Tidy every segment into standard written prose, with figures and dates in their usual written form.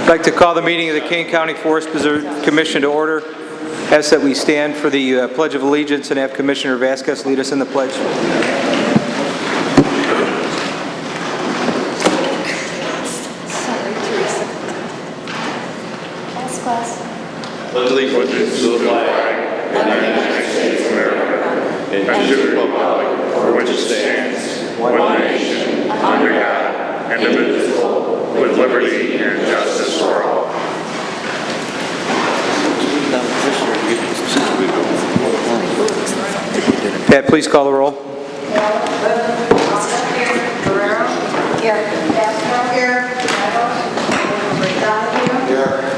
I'd like to call the meeting of the Kane County Forest Preserve Commission to order. Ask that we stand for the Pledge of Allegiance and have Commissioner Vasquez lead us in the pledge. Pledge allegiance to the flag of the United States of America and to the republic for which it stands, one nation, under God, indivisible, with liberty and justice for all. Pat, please call the roll. Guerrero. Here. Castro. Here. Donahue.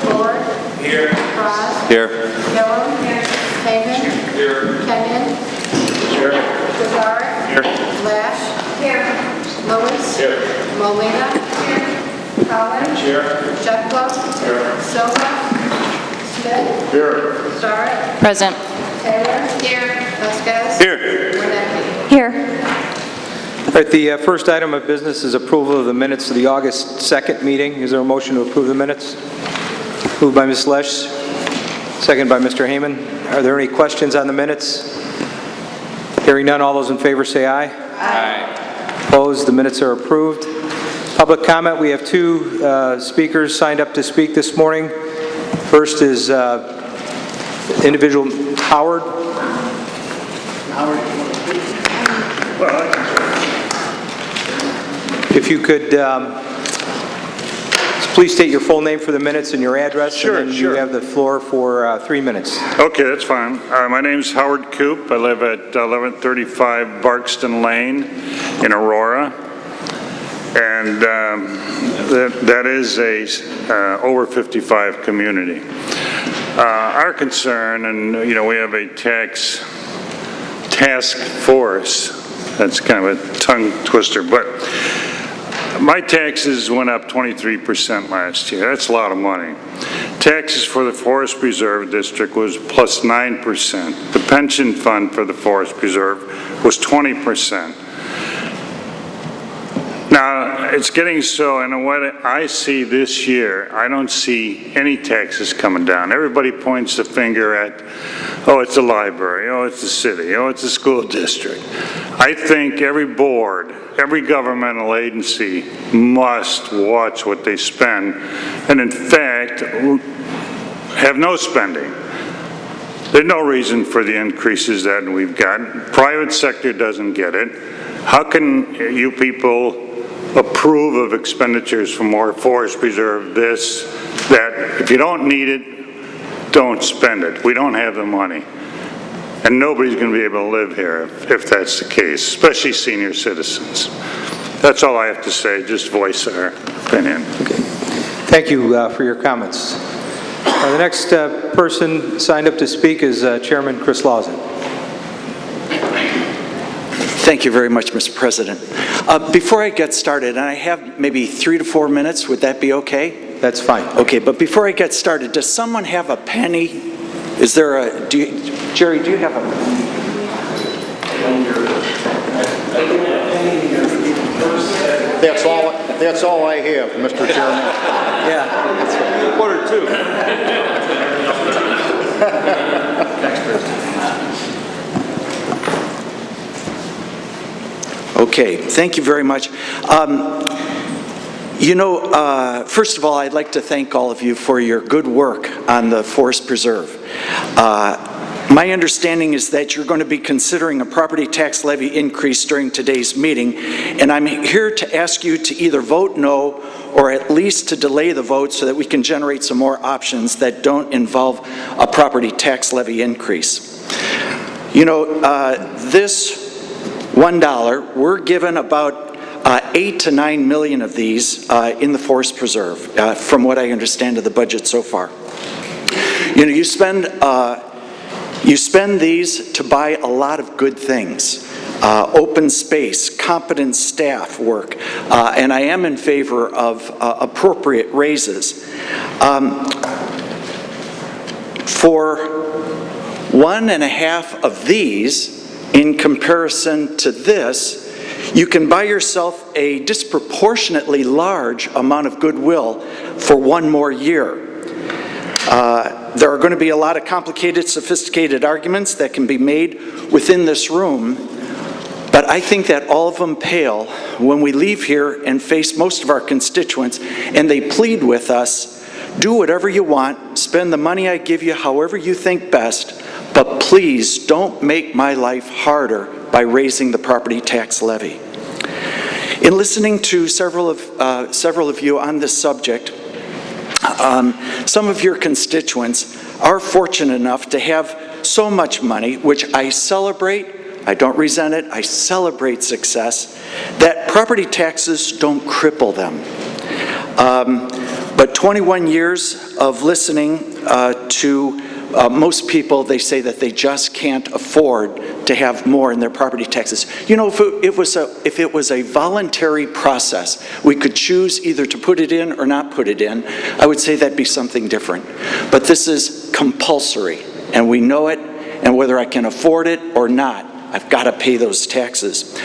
Ford. Here. Cross. Here. Miller. Here. Hagan. Here. Kenyon. Here. Lazar. Here. Lash. Here. Lewis. Here. Molina. Here. Collins. Here. Jeffco. Here. Silva. Smith. Here. Starrett. Present. Taylor. Here. Vasquez. Here. Winnecki. Here. All right, the first item of business is approval of the minutes of the August 2nd meeting. Is there a motion to approve the minutes? Moved by Ms. Lesh, second by Mr. Heyman. Are there any questions on the minutes? Hearing none, all those in favor say aye. Aye. Opposed? The minutes are approved. Public comment, we have two speakers signed up to speak this morning. First is individual Howard. If you could please state your full name for the minutes and your address. Sure, and then sure. You have the floor for 3 minutes. Okay, that's fine. My name's Howard Coop. I live at 1135 Barkston Lane in Aurora. And that is a over 55 community. Our concern, and we have a tax task force. That's kind of a tongue twister, but my taxes went up 23% last year. That's a lot of money. Taxes for the Forest Preserve District was plus 9%. The pension fund for the Forest Preserve was 20%. Now, it's getting so, and what I see this year, I don't see any taxes coming down. Everybody points the finger at, oh, it's the library, oh, it's the city, oh, it's the school district. I think every board, every governmental agency must watch what they spend, and in fact, have no spending. There's no reason for the increases that we've got. Private sector doesn't get it. How can you people approve of expenditures for more forest preserve, this, that? If you don't need it, don't spend it. We don't have the money. And nobody's going to be able to live here if that's the case, especially senior citizens. That's all I have to say, just voice our opinion. Okay. Thank you for your comments. The next person signed up to speak is Chairman Chris Lawson. Thank you very much, Mr. President. Before I get started, and I have maybe 3 to 4 minutes, would that be okay? That's fine. Okay, but before I get started, does someone have a penny? Is there a, Jerry, do you have a penny? That's all I have, Mr. Chairman. Yeah. Quarter two. Okay, thank you very much. First of all, I'd like to thank all of you for your good work on the Forest Preserve. My understanding is that you're going to be considering a property tax levy increase during today's meeting, and I'm here to ask you to either vote no or at least to delay the vote so that we can generate some more options that don't involve a property tax levy increase. This $1, we're given about 8 to 9 million of these in the Forest Preserve, from what I understand of the budget so far. You spend these to buy a lot of good things. Open space, competent staff work, and I am in favor of appropriate raises. For 1.5 of these, in comparison to this, You can buy yourself a disproportionately large amount of goodwill for one more year. There are going to be a lot of complicated, sophisticated arguments that can be made within this room, but I think that all of them pale when we leave here and face most of our constituents and they plead with us, do whatever you want, spend the money I give you however you think best, but please don't make my life harder by raising the property tax levy. In listening to several of you on this subject, some of your constituents are fortunate enough to have so much money, which I celebrate. I don't resent it. I celebrate success, that property taxes don't cripple them. But 21 years of listening to most people, they say that they just can't afford to have more in their property taxes. You know, if it was a voluntary process, we could choose either to put it in or not put it in, I would say that'd be something different. But this is compulsory, and we know it, and whether I can afford it or not, I've got to pay those taxes.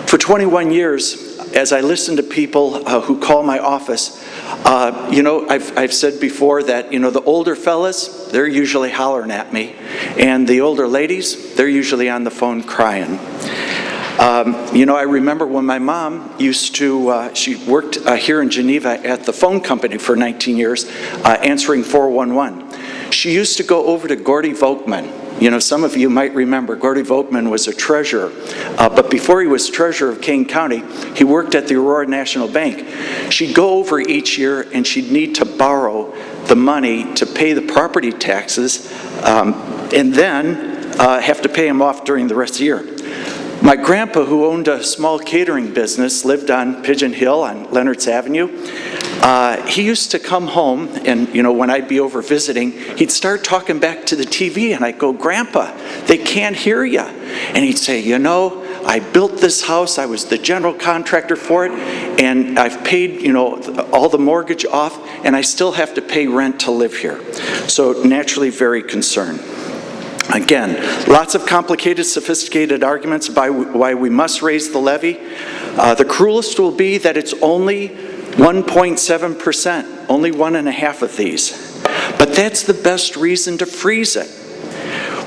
For 21 years, as I listen to people who call my office, I've said before that, the older fellas, they're usually hollering at me, and the older ladies, they're usually on the phone crying. I remember when my mom used to, she worked here in Geneva at the phone company for 19 years, answering 411. She used to go over to Gordy Volkman. Some of you might remember Gordy Volkman was a treasurer, but before he was treasurer of Kane County, he worked at the Aurora National Bank. She'd go over each year and she'd need to borrow the money to pay the property taxes and then have to pay them off during the rest of the year. My grandpa, who owned a small catering business, lived on Pigeon Hill on Leonard's Avenue. He used to come home, and when I'd be over visiting, he'd start talking back to the TV, and I'd go, "Grandpa, they can't hear you." And he'd say, "I built this house, I was the general contractor for it, and I've paid, all the mortgage off, and I still have to pay rent to live here." So naturally very concerned. Again, lots of complicated, sophisticated arguments about why we must raise the levy. The cruelest will be that it's only 1.7%, only 1.5 of these. But that's the best reason to freeze it.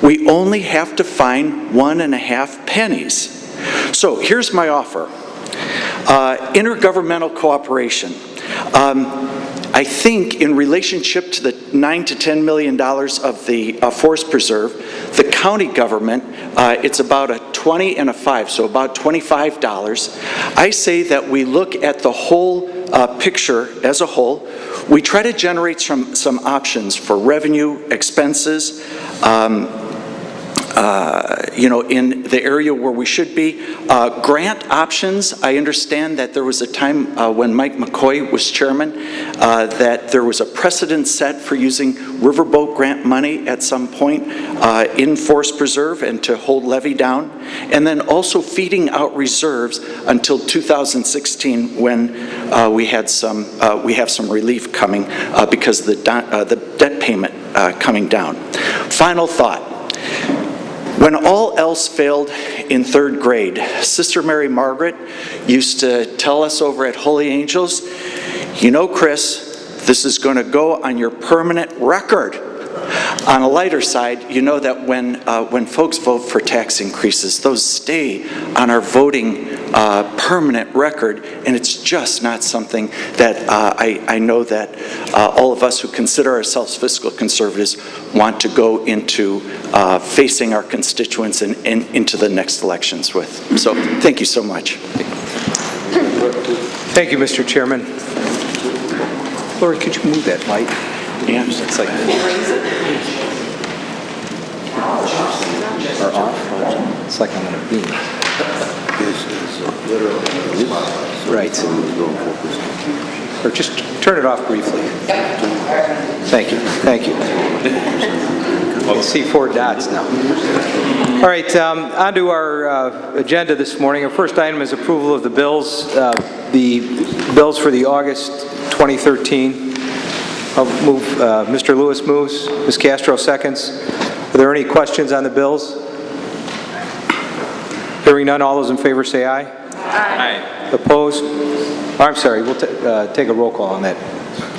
We only have to find 1.5 pennies. So here's my offer. Intergovernmental cooperation. I think in relationship to the $9 to $10 million of the forest preserve, the county government, it's about a 20 and a 5, so about $25. I say that we look at the whole picture as a whole. We try to generate some options for revenue, expenses, in the area where we should be. Grant options, I understand that there was a time when Mike McCoy was chairman that there was a precedent set for using riverboat grant money at some point in Forest Preserve and to hold levy down. And then also feeding out reserves until 2016 when we have some relief coming because of the debt payment coming down. Final thought. When all else failed in third grade, Sister Mary Margaret used to tell us over at Holy Angels, Chris, this is going to go on your permanent record. On a lighter side, that when folks vote for tax increases, those stay on our voting permanent record, and it's just not something that I know that all of us who consider ourselves fiscal conservatives want to go into facing our constituents and into the next elections with. So thank you so much. Thank you, Mr. Chairman. Lori, could you move that light? Yeah. It's like... Or off? It's like I'm on a beam. Right. Or just turn it off briefly. Thank you. Thank you. I see 4 dots now. All right, on to our agenda this morning. Our first item is approval of the bills. The bills for the August 2013. I'll move, Mr. Lewis moves, Ms. Castro seconds. Are there any questions on the bills? Hearing none, all those in favor say aye. Aye. Opposed? I'm sorry, we'll take a roll call on that.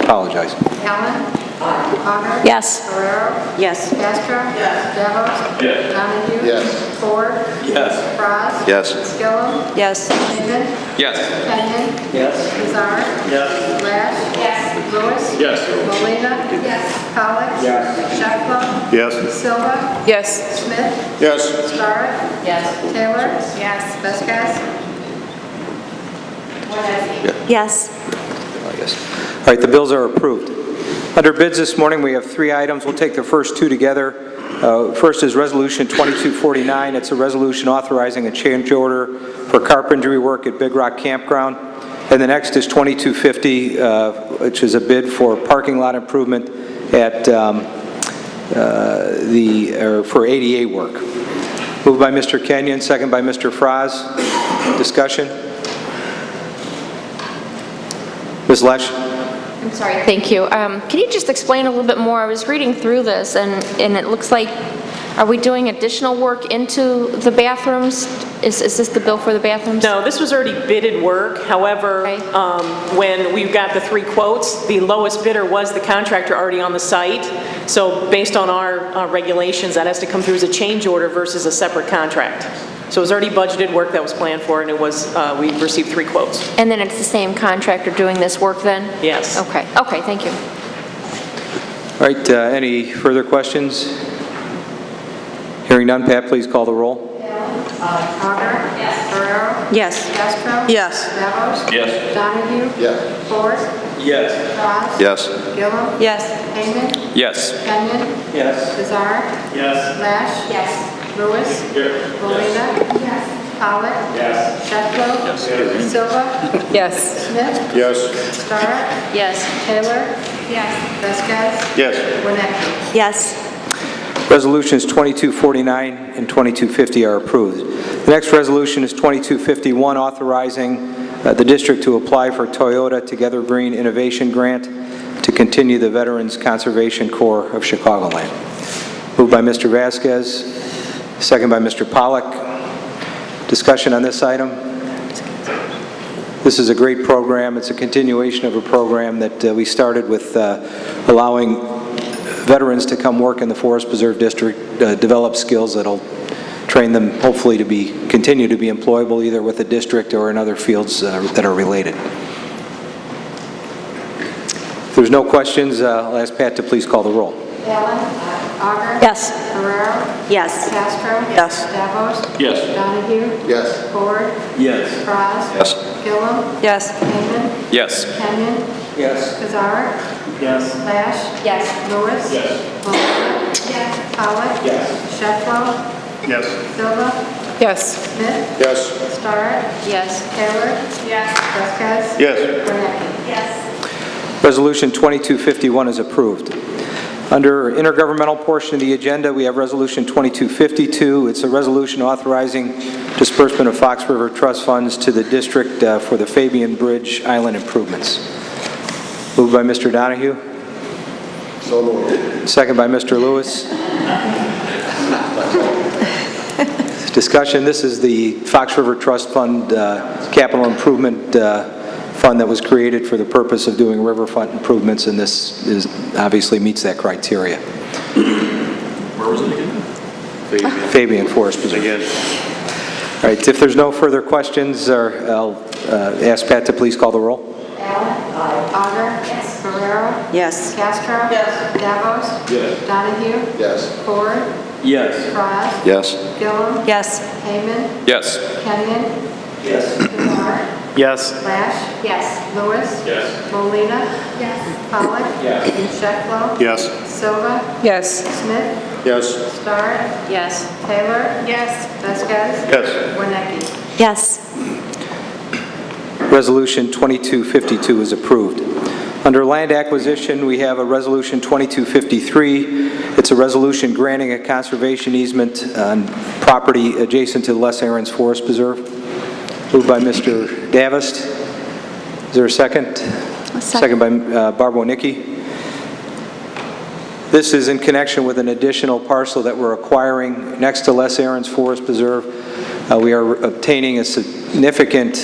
Apologize. Allen. Augur. Yes. Ferrero. Yes. Castro. Devos. Donahue. Yes. Ford. Yes. Frost. Yes. Skillo. Yes. Haven. Yes. Kenyon. Yes. Lazar. Yes. Lash. Yes. Lewis. Yes. Molina. Yes. Pollock. Yes. Sheffler. Yes. Silva. Yes. Smith. Yes. Starrett. Yes. Taylor. Yes. Vasquez. Yes. Oh, yes. All right, the bills are approved. Under bids this morning, we have 3 items. We'll take the first 2 together. First is Resolution 2249. It's a resolution authorizing a change order for carpentry work at Big Rock Campground. And the next is 2250, which is a bid for parking lot improvement at for ADA work. Moved by Mr. Kenyon, second by Mr. Froz. Discussion? Ms. Lesh? I'm sorry, thank you. Can you just explain a little bit more? I was reading through this, and it looks like, are we doing additional work into the bathrooms? Is this the bill for the bathrooms? No, this was already bidded work. However, Okay. when we got the 3 quotes, the lowest bidder was the contractor already on the site. So based on our regulations, that has to come through as a change order versus a separate contract. So it was already budgeted work that was planned for, and it was, we received 3 quotes. And then it's the same contractor doing this work then? Yes. Okay, thank you. All right, any further questions? Hearing none, Pat, please call the roll. Augur. Yes. Ferrero. Yes. Castro. Yes. Devos. Yes. Donahue. Yes. Ford. Yes. Frost. Yes. Gillum. Yes. Hayman. Yes. Kenyon. Yes. Lazar. Yes. Lash. Yes. Lewis. Molina. Yes. Pollock. Yes. Sheffler. Silva. Yes. Smith. Yes. Starrett. Yes. Taylor. Yes. Vasquez. Yes. Winnicki. Yes. Resolutions 2249 and 2250 are approved. The next resolution is 2251, authorizing the district to apply for Toyota Together Green Innovation Grant to continue the Veterans Conservation Corps of Chicagoland. Moved by Mr. Vasquez, second by Mr. Pollock. Discussion on this item? This is a great program. It's a continuation of a program that we started with allowing veterans to come work in the Forest Preserve District, develop skills that'll train them hopefully to continue to be employable either with the district or in other fields that are related. If there's no questions, I'll ask Pat to please call the roll. Allen. Augur. Yes. Ferrero. Yes. Castro. Yes. Devos. Yes. Donahue. Yes. Ford. Yes. Frost. Yes. Gillum. Yes. Hayman. Yes. Kenyon. Yes. Lazar. Yes. Lash. Yes. Lewis. Yes. Molina. Yes. Pollock. Yes. Sheffler. Yes. Silva. Yes. Smith. Yes. Starrett. Yes. Taylor. Yes. Vasquez. Yes. Winnicki. Yes. Resolution 2251 is approved. Under intergovernmental portion of the agenda, we have Resolution 2252. It's a resolution authorizing disbursement of Fox River Trust funds to the district for the Fabian Bridge Island improvements. Moved by Mr. Donahue. So moved. Second by Mr. Lewis. Discussion, this is the Fox River Trust Fund capital improvement fund that was created for the purpose of doing riverfront improvements, and this obviously meets that criteria. Where was it again? Fabian Forest Preserve. Again. All right, if there's no further questions, I'll ask Pat to please call the roll. Allen. Augur. Yes. Ferrero. Yes. Castro. Yes. Devos. Yes. Donahue. Yes. Ford. Yes. Frost. Yes. Gillum. Yes. Hayman. Yes. Kenyon. Yes. Lazar. Yes. Lash. Yes. Lewis. Yes. Molina. Yes. Pollock. Yes. Sheffler. Yes. Silva. Yes. Smith. Yes. Starrett. Yes. Taylor. Yes. Vasquez. Yes. Winnicki. Yes. Resolution 2252 is approved. Under land acquisition, we have a Resolution 2253. It's a resolution granting a conservation easement on property adjacent to Les Aarons Forest Preserve. Moved by Mr. Davist. Is there a second? Second by Barbara Winnicki. This is in connection with an additional parcel that we're acquiring next to Les Aarons Forest Preserve. We are obtaining a significant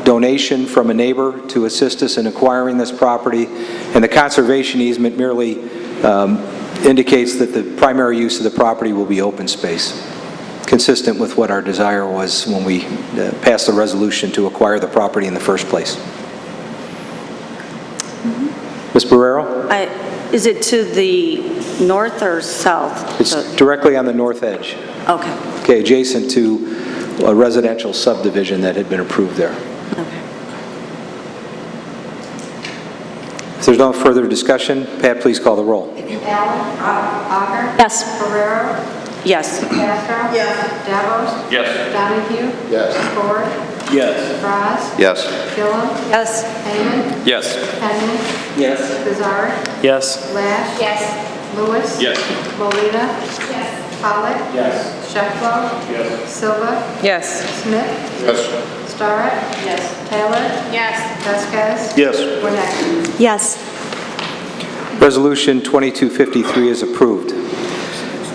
donation from a neighbor to assist us in acquiring this property, and the conservation easement merely indicates that the primary use of the property will be open space, consistent with what our desire was when we passed the resolution to acquire the property in the first place. Ms. Barrero? Is it to the north or south? It's directly on the north edge. Okay. Okay, adjacent to a residential subdivision that had been approved there. Okay. If there's no further discussion, Pat, please call the roll. Allen. Auger. Yes. Ferrero. Yes. Castro. Yes. Davos. Yes. Donahue. Yes. Ford. Yes. Braz. Yes. Gillum. Yes. Hayman. Yes. Henry. Yes. Bizarre. Yes. Lash. Yes. Lewis. Yes. Molina. Yes. Pollock. Yes. Sheffler. Yes. Silva. Yes. Smith. Yes. Starrett. Yes. Taylor. Yes. Vasquez. Yes. Winneck. Yes. Resolution 2253 is approved.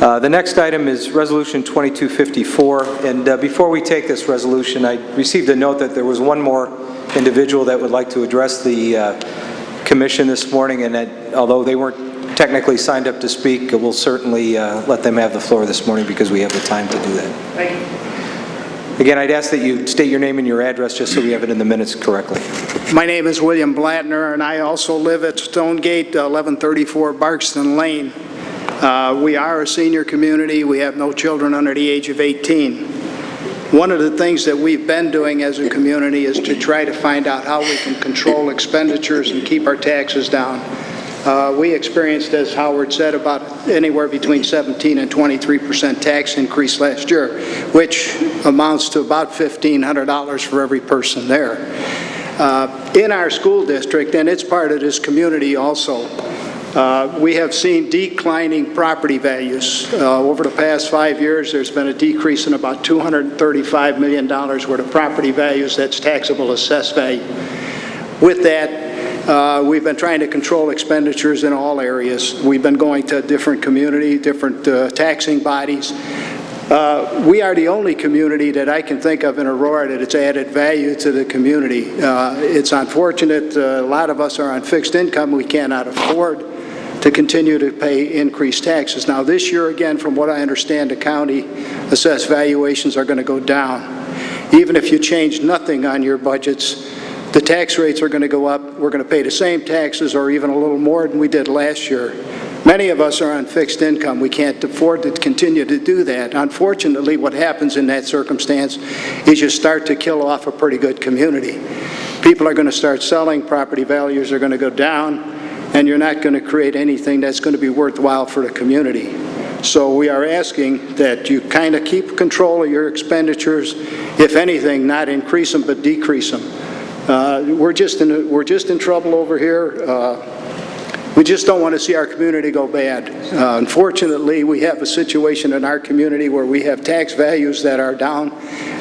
The next item is Resolution 2254, and before we take this resolution, I received a note that there was one more individual that would like to address the commission this morning, and that although they weren't technically signed up to speak, we'll certainly let them have the floor this morning because we have the time to do that. Thank you. Again, I'd ask that you state your name and your address just so we have it in the minutes correctly. My name is William Blattner, and I also live at Stonegate, 1134 Barkston Lane. We are a senior community. We have no children under the age of 18. One of the things that we've been doing as a community is to try to find out how we can control expenditures and keep our taxes down. We experienced, as Howard said, about anywhere between 17 and 23% tax increase last year, which amounts to about $1,500 for every person there. In our school district, and it's part of this community also, we have seen declining property values. Over the past 5 years, there's been a decrease in about $235 million worth of property values, that's taxable assessed value. With that, we've been trying to control expenditures in all areas. We've been going to different community, different taxing bodies. We are the only community that I can think of in Aurora that it's added value to the community. It's unfortunate a lot of us are on fixed income. We cannot afford to continue to pay increased taxes. Now this year again, from what I understand, the county assessed valuations are going to go down. Even if you change nothing on your budgets, the tax rates are going to go up. We're going to pay the same taxes or even a little more than we did last year. Many of us are on fixed income. We can't afford to continue to do that. Unfortunately, what happens in that circumstance is you start to kill off a pretty good community. People are going to start selling, property values are going to go down, and you're not going to create anything that's going to be worthwhile for the community. So we are asking that you kind of keep control of your expenditures, if anything, not increase them but decrease them. We're just in trouble over here. We just don't want to see our community go bad. Unfortunately, we have a situation in our community where we have tax values that are down.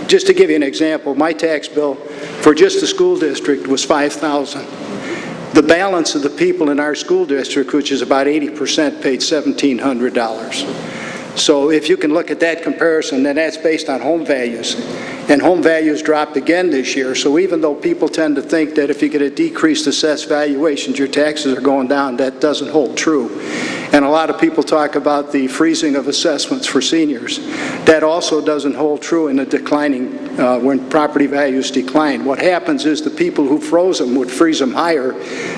Just to give you an example, my tax bill for just the school district was $5,000. The balance of the people in our school district, which is about 80%, paid $1,700. So if you can look at that comparison, then that's based on home values. And home values dropped again this year. So even though people tend to think that if you get a decreased assessed valuations, your taxes are going down, that doesn't hold true. And a lot of people talk about the freezing of assessments for seniors. That also doesn't hold true in the declining, when property values decline. What happens is the people who froze them would freeze them higher.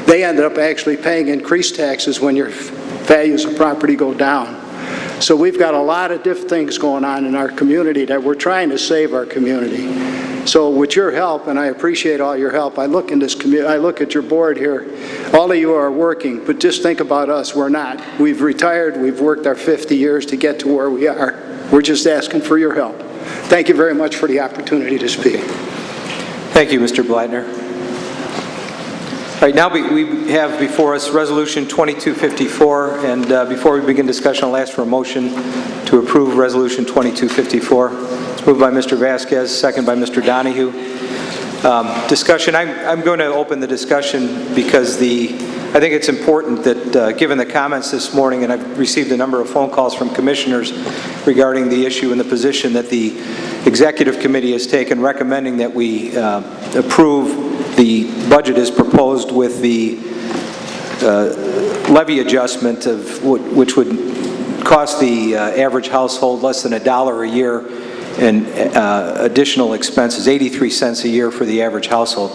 They ended up actually paying increased taxes when your values of property go down. So we've got a lot of different things going on in our community that we're trying to save our community. So with your help, and I appreciate all your help, I look in this community, I look at your board here, all of you are working, but just think about us, we're not. We've retired, we've worked our 50 years to get to where we are. We're just asking for your help. Thank you very much for the opportunity to speak. Thank you, Mr. Blattner. All right, now we have before us Resolution 2254, and before we begin discussion, I'll ask for a motion to approve Resolution 2254. It's moved by Mr. Vasquez, second by Mr. Donahue. Discussion, I'm going to open the discussion because I think it's important that given the comments this morning, and I've received a number of phone calls from commissioners regarding the issue and the position, that the Executive Committee has taken, recommending that we approve the budget as proposed with the levy adjustment of which would cost the average household less than $1 a year in additional expenses, 83 cents a year for the average household.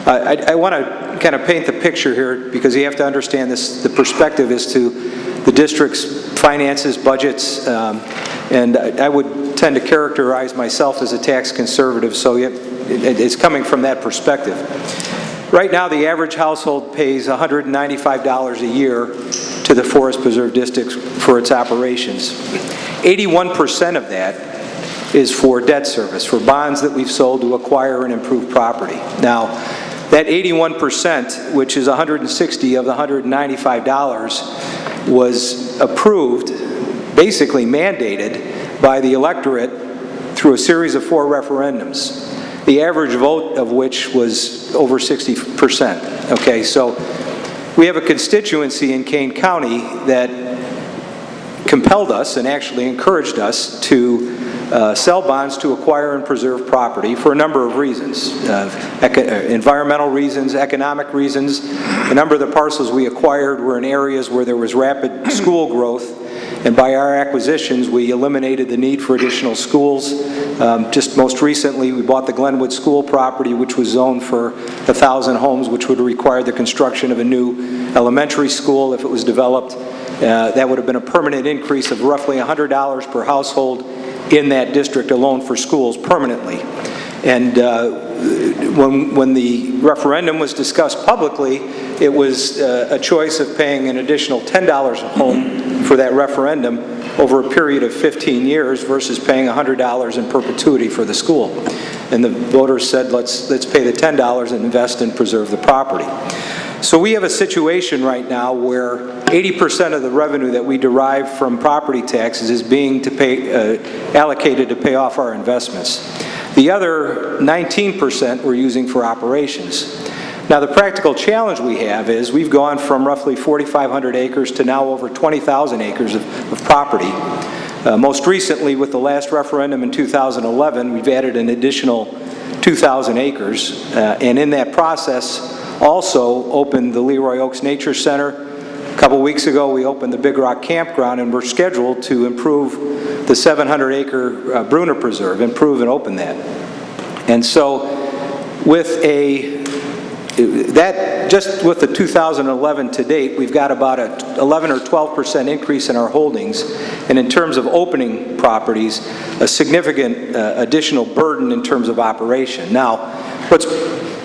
I want to kind of paint the picture here because you have to understand this, the perspective is to the district's finances, budgets, and I would tend to characterize myself as a tax conservative, so it's coming from that perspective. Right now, the average household pays $195 a year to the Forest Preserve District for its operations. 81% of that is for debt service, for bonds that we've sold to acquire and improve property. Now, that 81%, which is $160 of the $195, was approved, basically mandated by the electorate through a series of 4 referendums, the average vote of which was over 60%. Okay, so we have a constituency in Kane County that compelled us and actually encouraged us to sell bonds to acquire and preserve property for a number of reasons. Environmental reasons, economic reasons. A number of the parcels we acquired were in areas where there was rapid school growth, and by our acquisitions we eliminated the need for additional schools. Just most recently we bought the Glenwood School property, which was zoned for 1,000 homes, which would require the construction of a new elementary school if it was developed. That would have been a permanent increase of roughly $100 per household in that district alone for schools permanently. And when the referendum was discussed publicly, it was a choice of paying an additional $10 a home for that referendum over a period of 15 years versus paying $100 in perpetuity for the school. And the voters said, let's pay the $10 and invest and preserve the property. So we have a situation right now where 80% of the revenue that we derive from property taxes is being allocated to pay off our investments. The other 19% we're using for operations. Now the practical challenge we have is we've gone from roughly 4,500 acres to now over 20,000 acres of property. Most recently, with the last referendum in 2011, we've added an additional 2,000 acres, and in that process also opened the Leroy Oaks Nature Center. A couple weeks ago we opened the Big Rock Campground, and we're scheduled to improve the 700-acre Bruner Preserve, improve and open that. And so with just with the 2011 to date, we've got about a 11 or 12% increase in our holdings, and in terms of opening properties, a significant additional burden in terms of operation. Now, what's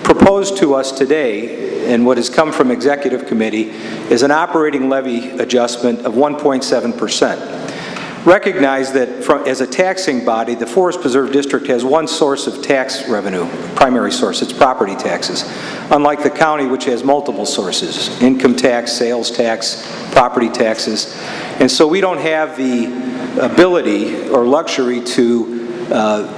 proposed to us today, and what has come from Executive Committee, is an operating levy adjustment of 1.7%. Recognize that as a taxing body, the Forest Preserve District has one source of tax revenue, primary source, it's property taxes, unlike the county, which has multiple sources, income tax, sales tax, property taxes. And so we don't have the ability or luxury to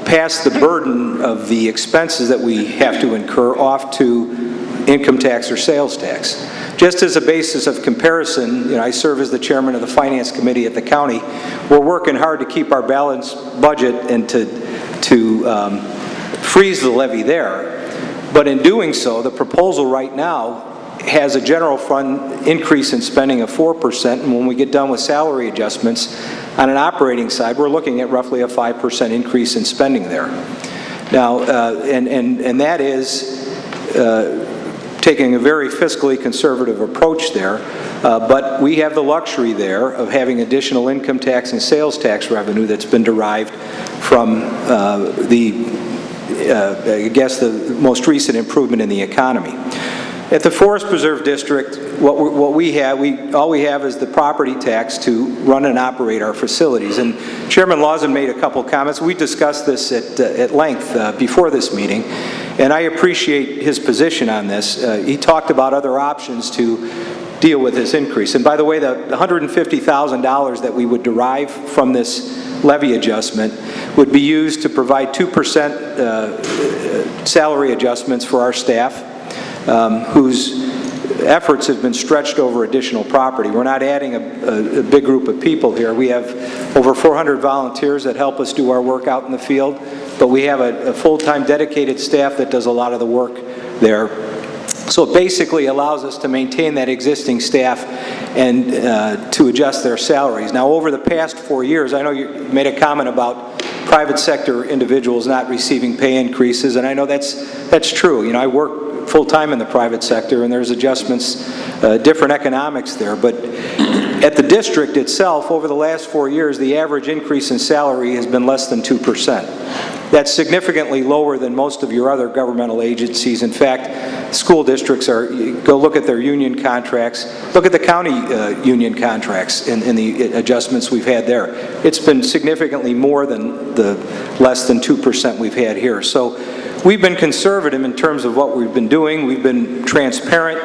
pass the burden of the expenses that we have to incur off to income tax or sales tax. Just as a basis of comparison, I serve as the chairman of the Finance Committee at the county. We're working hard to keep our balanced budget and to freeze the levy there. But in doing so, the proposal right now has a general fund increase in spending of 4%, and when we get done with salary adjustments on an operating side, we're looking at roughly a 5% increase in spending there. Now, and that is taking a very fiscally conservative approach there, but we have the luxury there of having additional income tax and sales tax revenue that's been derived from the most recent improvement in the economy. At the Forest Preserve District, all we have is the property tax to run and operate our facilities. And Chairman Lawson made a couple comments. We discussed this at length before this meeting, and I appreciate his position on this. He talked about other options to deal with this increase. And by the way, the $150,000 that we would derive from this levy adjustment would be used to provide 2% salary adjustments for our staff, whose efforts have been stretched over additional property. We're not adding a big group of people here. We have over 400 volunteers that help us do our work out in the field, but we have a full-time dedicated staff that does a lot of the work there. So it basically allows us to maintain that existing staff and to adjust their salaries. Now, over the past 4 years, I know you made a comment about private sector individuals not receiving pay increases, and I know that's true. You know, I work full-time in the private sector, and there's adjustments, different economics there. But at the district itself, over the last 4 years, the average increase in salary has been less than 2%. That's significantly lower than most of your other governmental agencies. In fact, school districts go look at their union contracts, look at the county union contracts and the adjustments we've had there. It's been significantly more than the less than 2% we've had here. So we've been conservative in terms of what we've been doing. We've been transparent.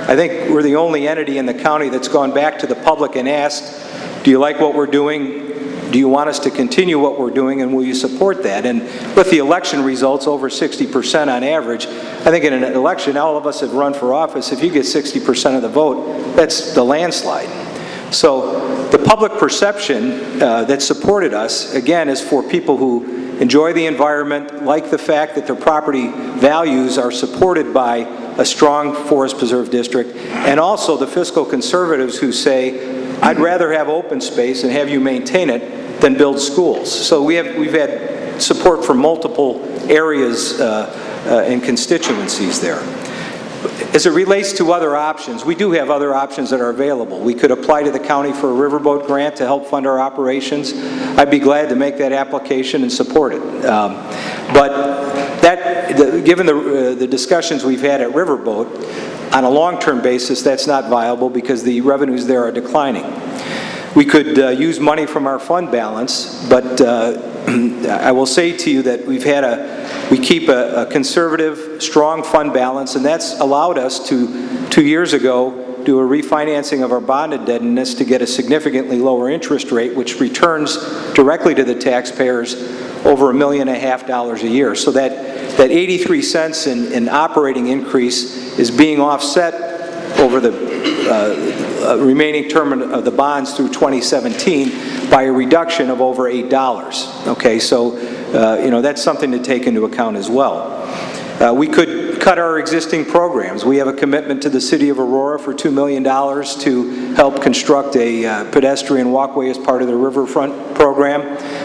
I think we're the only entity in the county that's gone back to the public and asked, do you like what we're doing? Do you want us to continue what we're doing, and will you support that? And with the election results over 60% on average, I think in an election, all of us have run for office. If you get 60% of the vote, that's the landslide. So the public perception that supported us, again, is for people who enjoy the environment, like the fact that their property values are supported by a strong forest preserve district, and also the fiscal conservatives who say, I'd rather have open space and have you maintain it than build schools. So we've had support from multiple areas and constituencies there. As it relates to other options, we do have other options that are available. We could apply to the county for a riverboat grant to help fund our operations. I'd be glad to make that application and support it. Given the discussions we've had at Riverboat, on a long-term basis, that's not viable because the revenues there are declining. We could use money from our fund balance, but I will say to you that we keep a conservative, strong fund balance, and that's allowed us to, 2 years ago, do a refinancing of our bond indebtedness to get a significantly lower interest rate, which returns directly to the taxpayers over $1.5 million a year. So that 83 cents in operating increase is being offset over the remaining term of the bonds through 2017 by a reduction of over $8. Okay, so that's something to take into account as well. We could cut our existing programs. We have a commitment to the City of Aurora for $2 million to help construct a pedestrian walkway as part of the Riverfront program.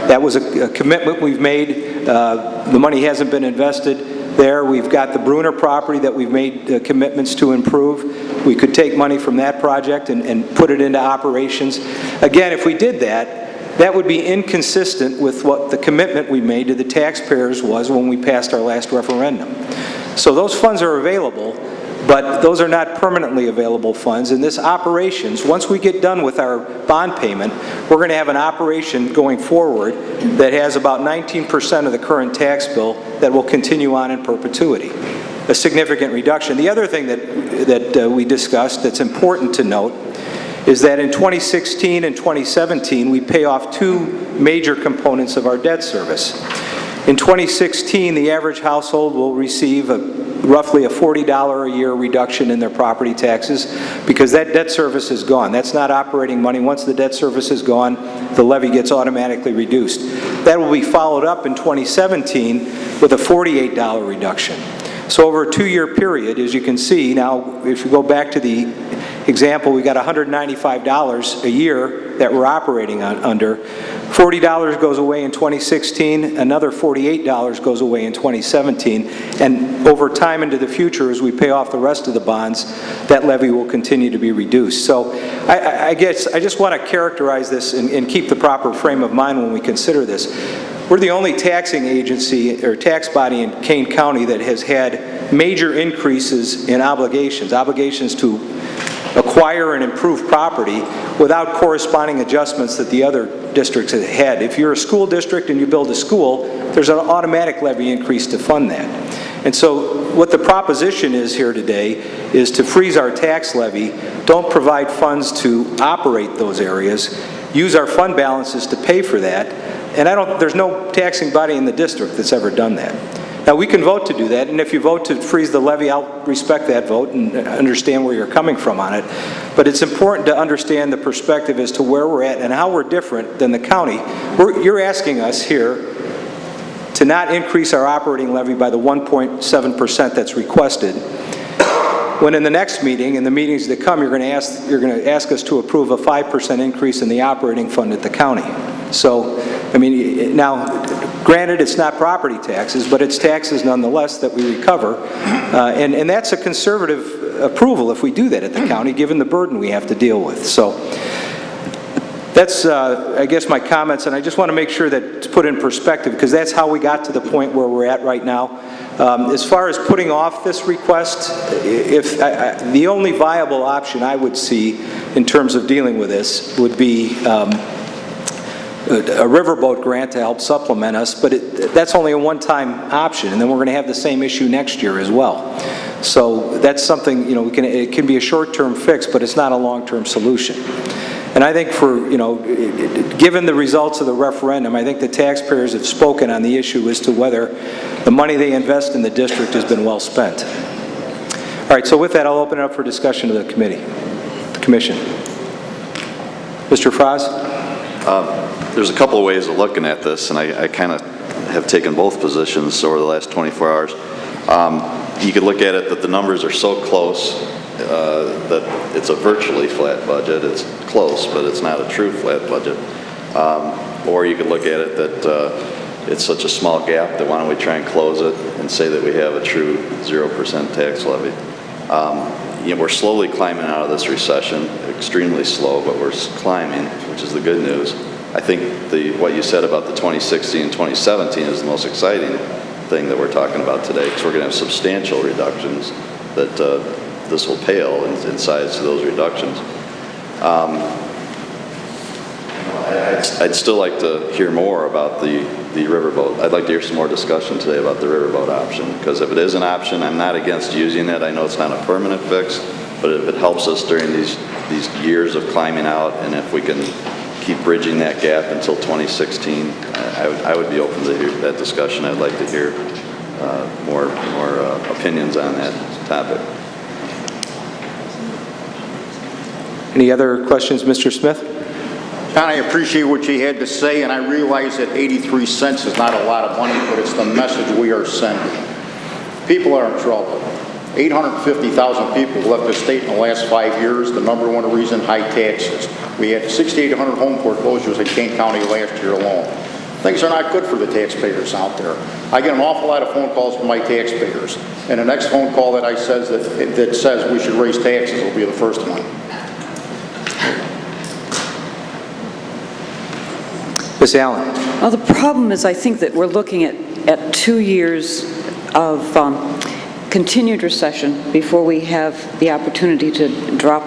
That was a commitment we've made. The money hasn't been invested there. We've got the Bruner property that we've made commitments to improve. We could take money from that project and put it into operations. Again, if we did that, that would be inconsistent with what the commitment we made to the taxpayers was when we passed our last referendum. So those funds are available, but those are not permanently available funds. And this operations, once we get done with our bond payment, we're going to have an operation going forward that has about 19% of the current tax bill that will continue on in perpetuity. A significant reduction. The other thing that we discussed that's important to note is that in 2016 and 2017, we pay off two major components of our debt service. In 2016, the average household will receive roughly a $40 a year reduction in their property taxes because that debt service is gone. That's not operating money. Once the debt service is gone, the levy gets automatically reduced. That will be followed up in 2017 with a $48 reduction. So over a 2-year period, as you can see, now if you go back to the example, we got $195 a year that we're operating under. $40 goes away in 2016, another $48 goes away in 2017, and over time into the future, as we pay off the rest of the bonds, that levy will continue to be reduced. So I guess I just want to characterize this and keep the proper frame of mind when we consider this. We're the only taxing agency or tax body in Kane County that has had major increases in obligations to acquire and improve property without corresponding adjustments that the other districts have had. If you're a school district and you build a school, there's an automatic levy increase to fund that. And so what the proposition is here today is to freeze our tax levy, don't provide funds to operate those areas, use our fund balances to pay for that, and there's no taxing body in the district that's ever done that. Now, we can vote to do that, and if you vote to freeze the levy, I'll respect that vote and understand where you're coming from on it. But it's important to understand the perspective as to where we're at and how we're different than the county. You're asking us here to not increase our operating levy by the 1.7% that's requested, when in the next meeting, in the meetings that come, you're going to ask us to approve a 5% increase in the operating fund at the county. So, I mean, now, granted, it's not property taxes, but it's taxes nonetheless that we recover, and that's a conservative approval if we do that at the county, given the burden we have to deal with. So, that's, I guess, my comments, and I just want to make sure that it's put in perspective, because that's how we got to the point where we're at right now. As far as putting off this request, if the only viable option I would see in terms of dealing with this would be a riverboat grant to help supplement us, but that's only a one-time option, and then we're going to have the same issue next year as well. So that's something, you know, it can be a short-term fix, but it's not a long-term solution. And I think given the results of the referendum, I think the taxpayers have spoken on the issue as to whether the money they invest in the district has been well spent. All right, so with that, I'll open it up for discussion to the commission. Mr. Frost? There's a couple of ways of looking at this, and I kind of have taken both positions over the last 24 hours. You could look at it that the numbers are so close that it's a virtually flat budget. It's close, but it's not a true flat budget. Or you could look at it that it's such a small gap that why don't we try and close it and say that we have a true 0% tax levy. You know, we're slowly climbing out of this recession, extremely slow, but we're climbing, which is the good news. I think what you said about the 2016 and 2017 is the most exciting thing that we're talking about today, because we're going to have substantial reductions that this will pale in size to those reductions. I'd still like to hear more about the riverboat. I'd like to hear some more discussion today about the riverboat option, because if it is an option, I'm not against using it. I know it's not a permanent fix, but if it helps us during these years of climbing out, and if we can keep bridging that gap until 2016, I would be open to that discussion. I'd like to hear more opinions on that topic. Any other questions, Mr. Smith? John, I appreciate what you had to say, and I realize that 83 cents is not a lot of money, but it's the message we are sending. People are in trouble. 850,000 people left the state in the last 5 years. The number one reason, high taxes. We had 6,800 home foreclosures in Kane County last year alone. Things are not good for the taxpayers out there. I get an awful lot of phone calls from my taxpayers, and the next phone call that says we should raise taxes will be the first one. Ms. Allen? Well, the problem is I think that we're looking at 2 years of continued recession before we have the opportunity to drop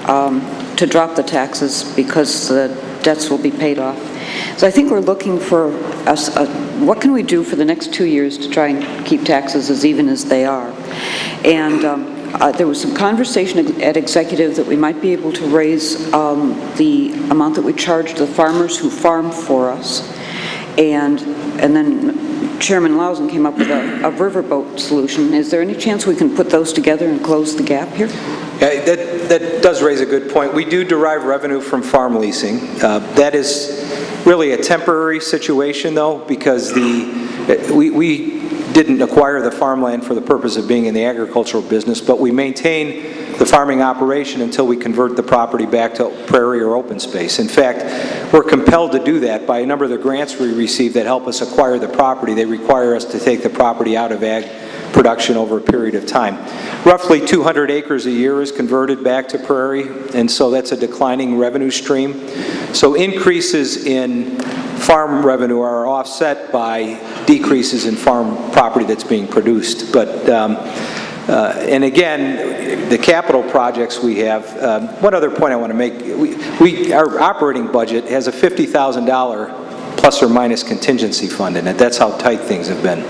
the taxes because the debts will be paid off. So I think we're looking for what can we do for the next 2 years to try and keep taxes as even as they are. And there was some conversation at executive that we might be able to raise the amount that we charge the farmers who farm for us. And then Chairman Lausen came up with a riverboat solution. Is there any chance we can put those together and close the gap here? Yeah, that does raise a good point. We do derive revenue from farm leasing. That is really a temporary situation, though, because we didn't acquire the farmland for the purpose of being in the agricultural business, but we maintain the farming operation until we convert the property back to prairie or open space. In fact, we're compelled to do that by a number of the grants we receive that help us acquire the property. They require us to take the property out of ag production over a period of time. Roughly 200 acres a year is converted back to prairie, and so that's a declining revenue stream. So increases in farm revenue are offset by decreases in farm property that's being produced. But, and again, the capital projects we have, one other point I want to make, our operating budget has a $50,000 plus or minus contingency fund in it. That's how tight things have been.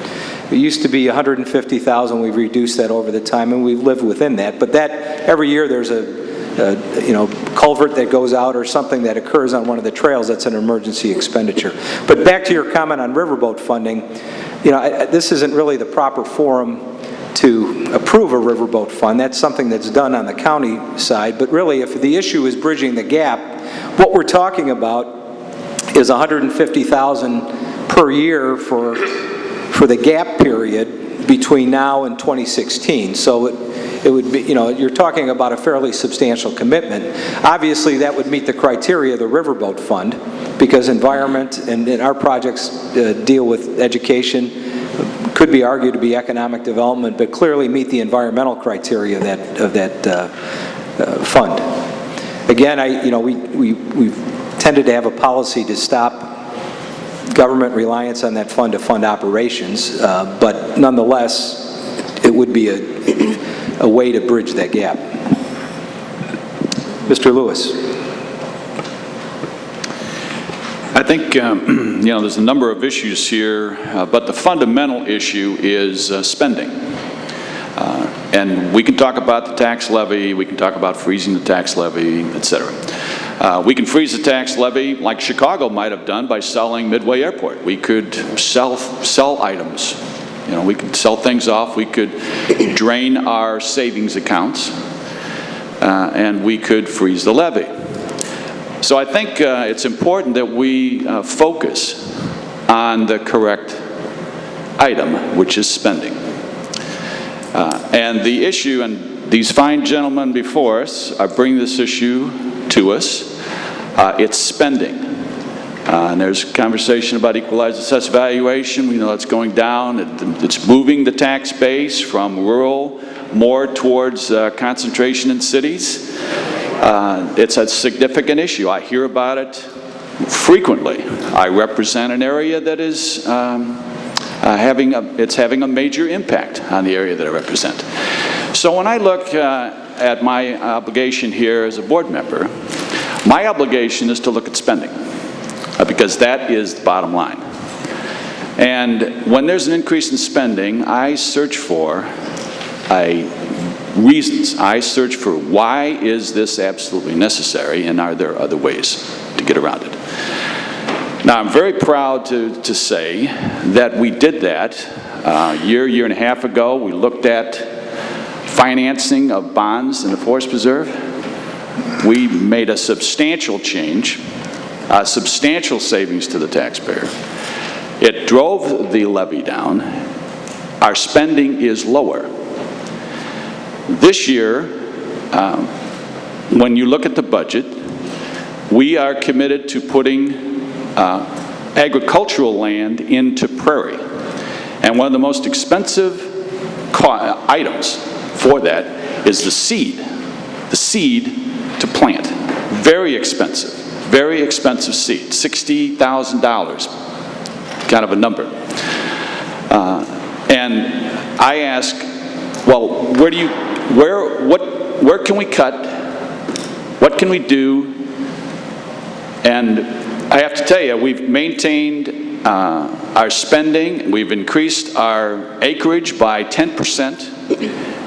It used to be $150,000. We've reduced that over the time, and we've lived within that. But that every year there's a culvert that goes out or something that occurs on one of the trails, that's an emergency expenditure. But back to your comment on riverboat funding, this isn't really the proper forum to approve a riverboat fund. That's something that's done on the county side. But really, if the issue is bridging the gap, what we're talking about is $150,000 per year for the gap period between now and 2016. So it would be, you're talking about a fairly substantial commitment. Obviously, that would meet the criteria of the riverboat fund, because environment and our projects deal with education, could be argued to be economic development, but clearly meet the environmental criteria of that fund. Again, we've tended to have a policy to stop government reliance on that fund to fund operations, but nonetheless, it would be a way to bridge that gap. Mr. Lewis. I think, there's a number of issues here, but the fundamental issue is spending. And we can talk about the tax levy, we can talk about freezing the tax levy, et cetera. We can freeze the tax levy like Chicago might have done by selling Midway Airport. We could sell items. We could sell things off. We could drain our savings accounts, and we could freeze the levy. So I think it's important that we focus on the correct item, which is spending. And the issue, and these fine gentlemen before us are bringing this issue to us, it's spending. And there's conversation about equalized assessed valuation. We know it's going down. It's moving the tax base from rural more towards concentration in cities. It's a significant issue. I hear about it frequently. I represent an area that is having a major impact on the area that I represent. So when I look at my obligation here as a board member, my obligation is to look at spending, because that is the bottom line. And when there's an increase in spending, I search for reasons. I search for why is this absolutely necessary, and are there other ways to get around it. Now, I'm very proud to say that we did that year and a half ago. We looked at financing of bonds in the Forest Preserve. We made a substantial change, substantial savings to the taxpayer. It drove the levy down. Our spending is lower. This year, when you look at the budget, we are committed to putting agricultural land into prairie. And one of the most expensive items for that is the seed to plant. Very expensive seed, $60,000, kind of a number. And I ask, well, where can we cut? What can we do? And I have to tell you, we've maintained our spending. We've increased our acreage by 10%.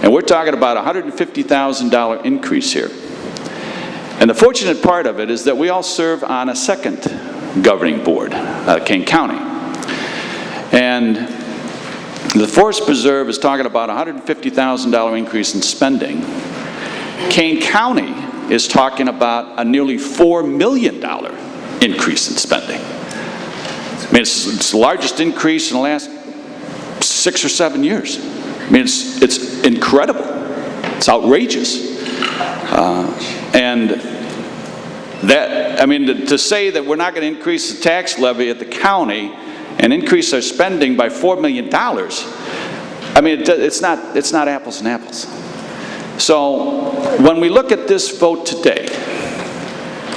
And we're talking about a $150,000 increase here. And the fortunate part of it is that we all serve on a second governing board, Kane County. And the Forest Preserve is talking about a $150,000 increase in spending. Kane County is talking about a nearly $4 million increase in spending. I mean, it's the largest increase in the last 6 or 7 years. I mean, it's incredible. It's outrageous. And that, I mean, to say that we're not going to increase the tax levy at the county and increase our spending by $4 million, I mean, it's not apples and apples. So when we look at this vote today,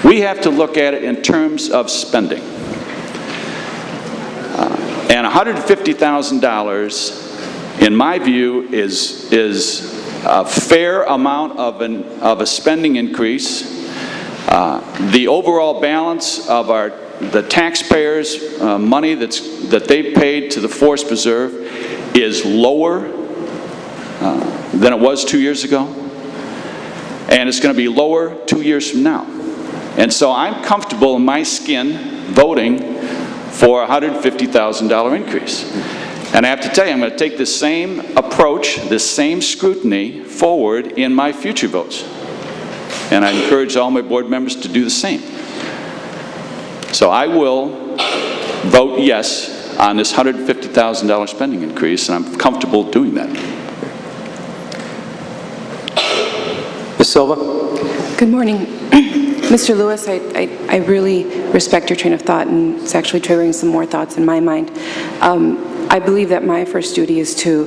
we have to look at it in terms of spending. And $150,000, in my view, is a fair amount of a spending increase. The overall balance of the taxpayers' money that they paid to the Forest Preserve is lower than it was 2 years ago. and it's going to be lower 2 years from now. And so I'm comfortable in my skin voting for a $150,000 increase. And I have to tell you, I'm going to take this same approach, this same scrutiny forward in my future votes. And I encourage all my board members to do the same. So I will vote yes on this $150,000 spending increase, and I'm comfortable doing that. Ms. Silva? Good morning. Mr. Lewis, I really respect your train of thought, and it's actually triggering some more thoughts in my mind. I believe that my first duty is to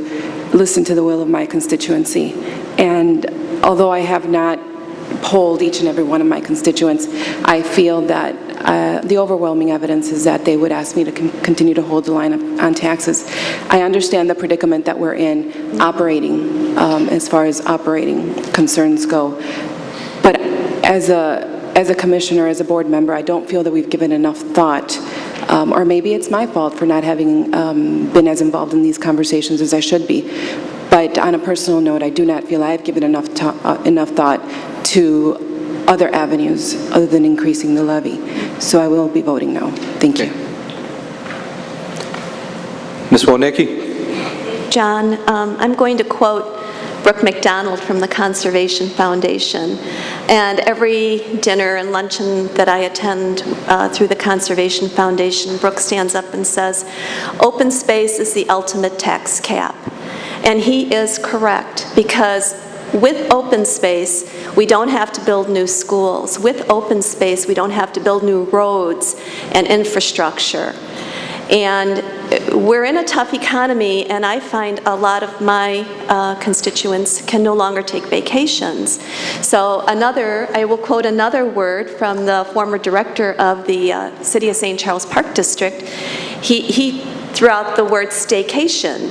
listen to the will of my constituency. And although I have not polled each and every one of my constituents, I feel that the overwhelming evidence is that they would ask me to continue to hold the line on taxes. I understand the predicament that we're in operating, as far as operating concerns go. But as a commissioner, as a board member, I don't feel that we've given enough thought, or maybe it's my fault for not having been as involved in these conversations as I should be. But on a personal note, I do not feel I have given enough thought to other avenues other than increasing the levy. So I will be voting no. Thank you. Ms. Wodnicki? John, I'm going to quote Brooke McDonald from the Conservation Foundation. And every dinner and luncheon that I attend through the Conservation Foundation, Brooke stands up and says, open space is the ultimate tax cap. And he is correct, because with open space, we don't have to build new schools. With open space, we don't have to build new roads and infrastructure. And we're in a tough economy, and I find a lot of my constituents can no longer take vacations. So I will quote another word from the former director of the City of St. Charles Park District. He threw out the word staycation.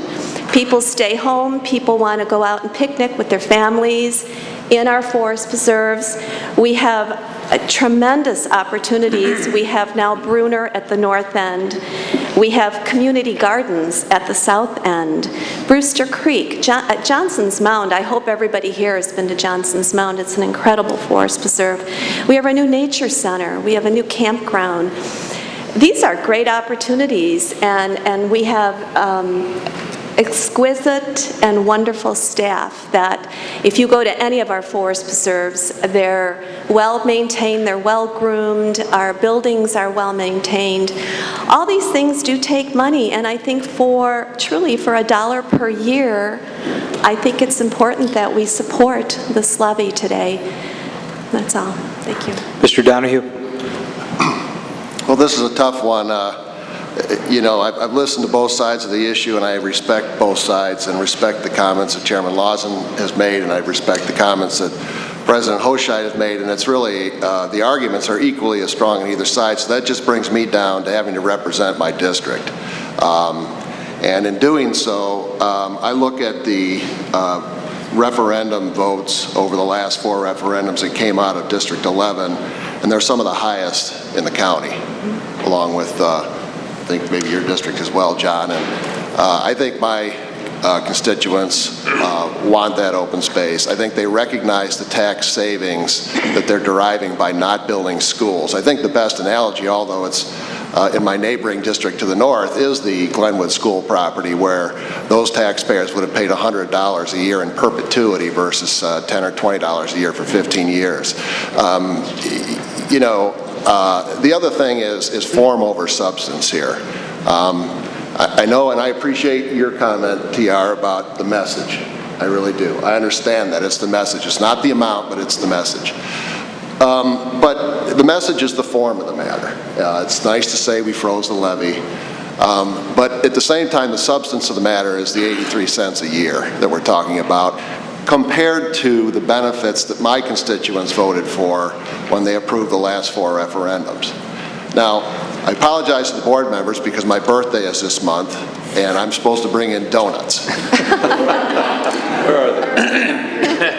People stay home, people want to go out and picnic with their families in our forest preserves. We have tremendous opportunities. We have now Bruner at the north end. We have community gardens at the south end. Brewster Creek, Johnson's Mound. I hope everybody here has been to Johnson's Mound. It's an incredible forest preserve. We have our new nature center. We have a new campground. These are great opportunities, and we have exquisite and wonderful staff that if you go to any of our forest preserves, they're well maintained, they're well groomed, our buildings are well maintained. All these things do take money, and I think truly for $1 per year, I think it's important that we support this levy today. That's all. Thank you. Mr. Donahue? Well, this is a tough one. You know, I've listened to both sides of the issue, and I respect both sides and respect the comments that Chairman Lawson has made, and I respect the comments that President Hochscheid has made, and it's really, the arguments are equally as strong on either side, so that just brings me down to having to represent my district. And in doing so, I look at the referendum votes over the last 4 referendums that came out of District 11, and they're some of the highest in the county, along with I think maybe your district as well, John. And I think my constituents want that open space. I think they recognize the tax savings that they're deriving by not building schools. I think the best analogy, although it's in my neighboring district to the north, is the Glenwood School property, where those taxpayers would have paid $100 a year in perpetuity versus $10 or $20 a year for 15 years. You know, the other thing is form over substance here. I know, and I appreciate your comment, TR, about the message. I really do. I understand that. It's the message. It's not the amount, but it's the message. But the message is the form of the matter. It's nice to say we froze the levy. But at the same time, the substance of the matter is the 83 cents a year that we're talking about, compared to the benefits that my constituents voted for when they approved the last 4 referendums. Now, I apologize to the board members because my birthday is this month, and I'm supposed to bring in donuts. Where are they?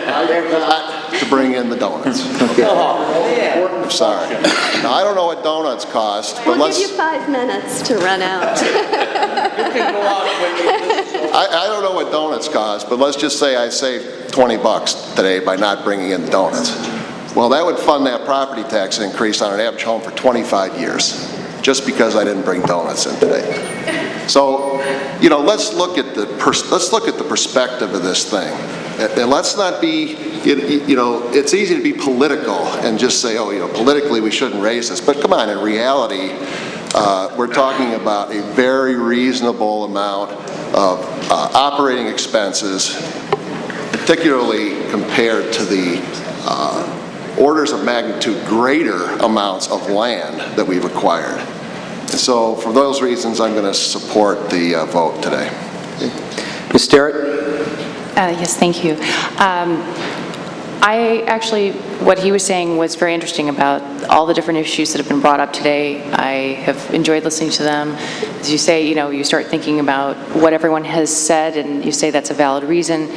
I forgot to bring in the donuts. I'm sorry. Now, I don't know what donuts cost, but We'll give you 5 minutes to run out. I don't know what donuts cost, but let's just say I saved 20 bucks today by not bringing in donuts. Well, that would fund that property tax increase on an average home for 25 years, just because I didn't bring donuts in today. So, let's look at the perspective of this thing. And let's not be, it's easy to be political and just say, politically we shouldn't raise this. But come on, in reality, we're talking about a very reasonable amount of operating expenses, particularly compared to the orders of magnitude greater amounts of land that we've acquired. And so for those reasons, I'm going to support the vote today. Ms. Sterrett? Yes, thank you. What he was saying was very interesting about all the different issues that have been brought up today. I have enjoyed listening to them. As you say, you start thinking about what everyone has said, and you say that's a valid reason.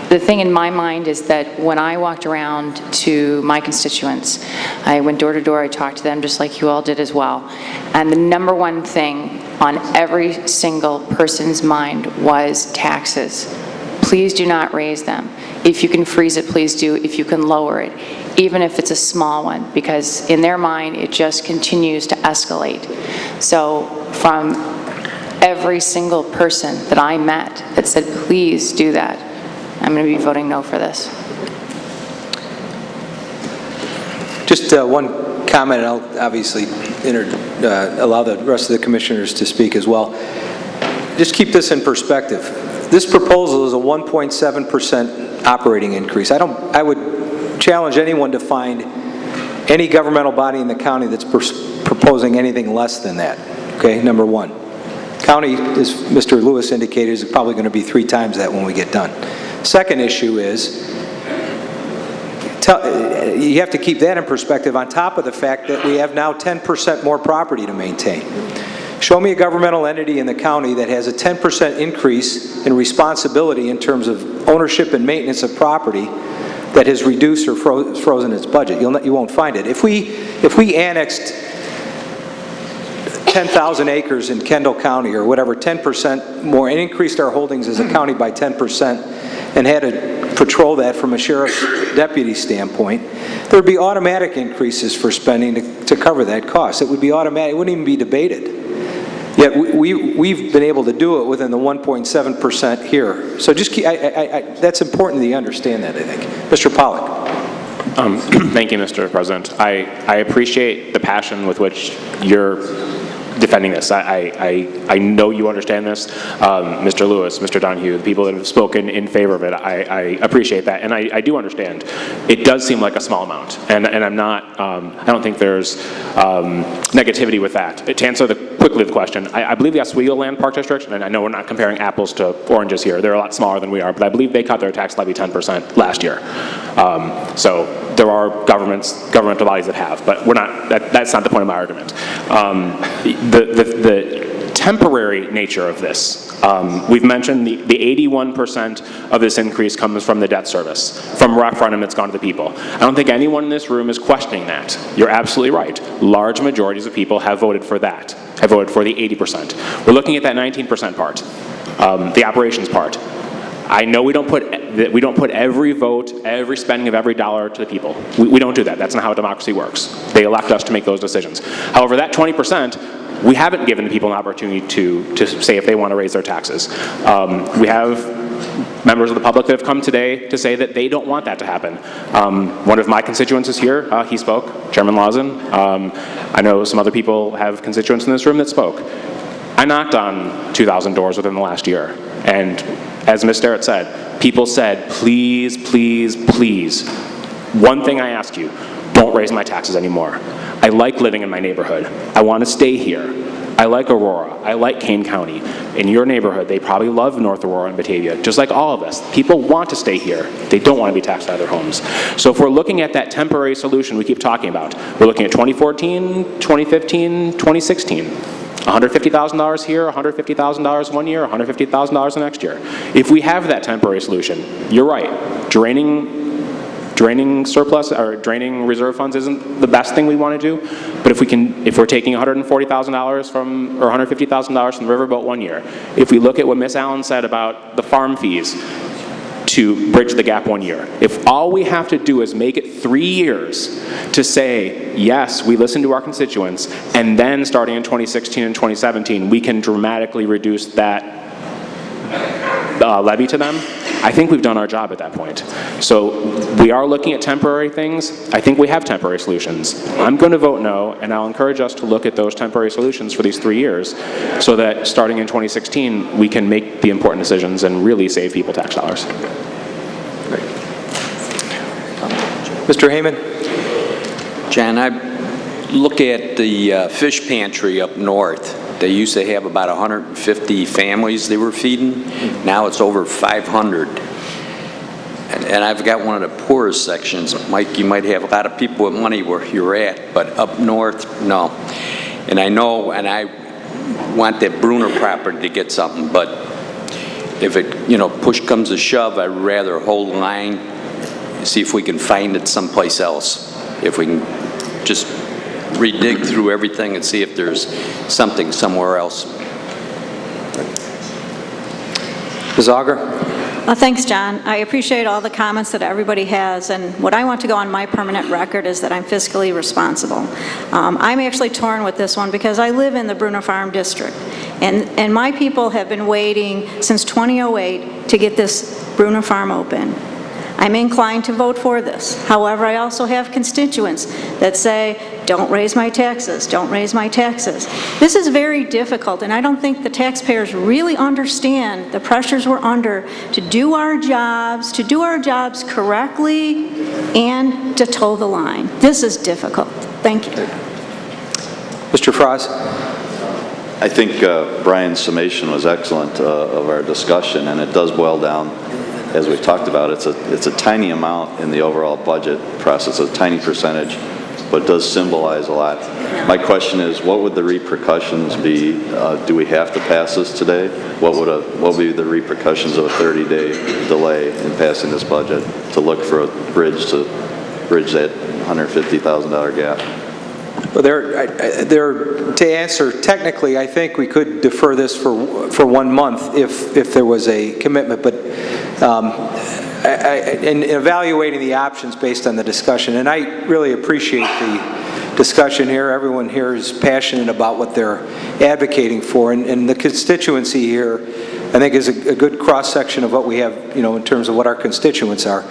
The thing in my mind is that when I walked around to my constituents, I went door to door, I talked to them just like you all did as well. And the number one thing on every single person's mind was taxes. Please do not raise them. If you can freeze it, please do. If you can lower it, even if it's a small one, because in their mind, it just continues to escalate. So from every single person that I met that said, please do that, I'm going to be voting no for this. Just one comment, and I'll obviously allow the rest of the commissioners to speak as well. Just keep this in perspective. This proposal is a 1.7% operating increase. I would challenge anyone to find any governmental body in the county that's proposing anything less than that, okay, number one. County, as Mr. Lewis indicated, is probably going to be 3 times that when we get done. Second issue is, you have to keep that in perspective on top of the fact that we have now 10% more property to maintain. Show me a governmental entity in the county that has a 10% increase in responsibility in terms of ownership and maintenance of property that has reduced or frozen its budget. You won't find it. If we annexed 10,000 acres in Kendall County or whatever, 10% more, and increased our holdings as a county by 10% and had to patrol that from a sheriff's deputy standpoint, there would be automatic increases for spending to cover that cost. It would be automatic. It wouldn't even be debated. Yet we've been able to do it within the 1.7% here. So just that's important that you understand that, I think. Mr. Pollack. Thank you, Mr. President. I appreciate the passion with which you're defending this. I know you understand this. Mr. Lewis, Mr. Donahue, the people that have spoken in favor of it, I appreciate that. And I do understand. It does seem like a small amount. And I'm not, I don't think there's negativity with that. To answer quickly the question, I believe the Oswego Land Park District, and I know we're not comparing apples to oranges here, they're a lot smaller than we are, but I believe they cut their tax levy 10% last year. So there are governmental bodies that have, but we're not, that's not the point of my argument. The temporary nature of this, we've mentioned the 81% of this increase comes from the debt service, from referendum that's gone to the people. I don't think anyone in this room is questioning that. You're absolutely right. Large majorities of people have voted for that, have voted for the 80%. We're looking at that 19% part, the operations part. I know we don't put every vote, every spending of every dollar to the people. We don't do that. That's not how democracy works. They elect us to make those decisions. However, that 20%, we haven't given the people an opportunity to say if they want to raise their taxes. We have members of the public that have come today to say that they don't want that to happen. One of my constituents is here. He spoke, Chairman Lawson. I know some other people have constituents in this room that spoke. I knocked on 2,000 doors within the last year. And as Ms. Sterrett said, people said, please, please, please. One thing I ask you, don't raise my taxes anymore. I like living in my neighborhood. I want to stay here. I like Aurora. I like Kane County. In your neighborhood, they probably love North Aurora and Batavia, just like all of us. People want to stay here. They don't want to be taxed out of their homes. So if we're looking at that temporary solution we keep talking about, we're looking at 2014, 2015, 2016. $150,000 here, $150,000 one year, $150,000 the next year. If we have that temporary solution, you're right. Draining surplus or draining reserve funds isn't the best thing we want to do. But if we're taking $140,000 from or $150,000 from the riverboat one year, if we look at what Ms. Allen said about the farm fees, to bridge the gap 1 year. If all we have to do is make it 3 years to say, yes, we listen to our constituents, and then starting in 2016 and 2017, we can dramatically reduce that levy to them, I think we've done our job at that point. So we are looking at temporary things. I think we have temporary solutions. I'm going to vote no, and I'll encourage us to look at those temporary solutions for these 3 years so that starting in 2016, we can make the important decisions and really save people tax dollars. Mr. Heyman? John, I look at the fish pantry up north. They used to have about 150 families they were feeding. Now it's over 500. And I've got one of the poorest sections. Mike, you might have a lot of people with money where you're at, but up north, no. And I know, and I want that Bruner property to get something, but if it, push comes to shove, I'd rather hold the line, see if we can find it someplace else. If we can just redig through everything and see if there's something somewhere else. Ms. Auger? Thanks, John. I appreciate all the comments that everybody has, and what I want to go on my permanent record is that I'm fiscally responsible. I'm actually torn with this one because I live in the Bruner Farm District, and my people have been waiting since 2008 to get this Bruner Farm open. I'm inclined to vote for this. However, I also have constituents that say, don't raise my taxes, don't raise my taxes. This is very difficult, and I don't think the taxpayers really understand the pressures we're under to do our jobs correctly and to toe the line. This is difficult. Thank you. Mr. Frost? I think Brian's summation was excellent of our discussion, and it does boil down, as we've talked about, it's a tiny amount in the overall budget process, a tiny percentage, but it does symbolize a lot. My question is, what would the repercussions be? Do we have to pass this today? What would be the repercussions of a 30-day delay in passing this budget to look for a bridge to bridge that $150,000 gap? Well, to answer technically, I think we could defer this for 1 month if there was a commitment, but in evaluating the options based on the discussion, and I really appreciate the discussion here. Everyone here is passionate about what they're advocating for, and the constituency here, I think, is a good cross-section of what we have, in terms of what our constituents are.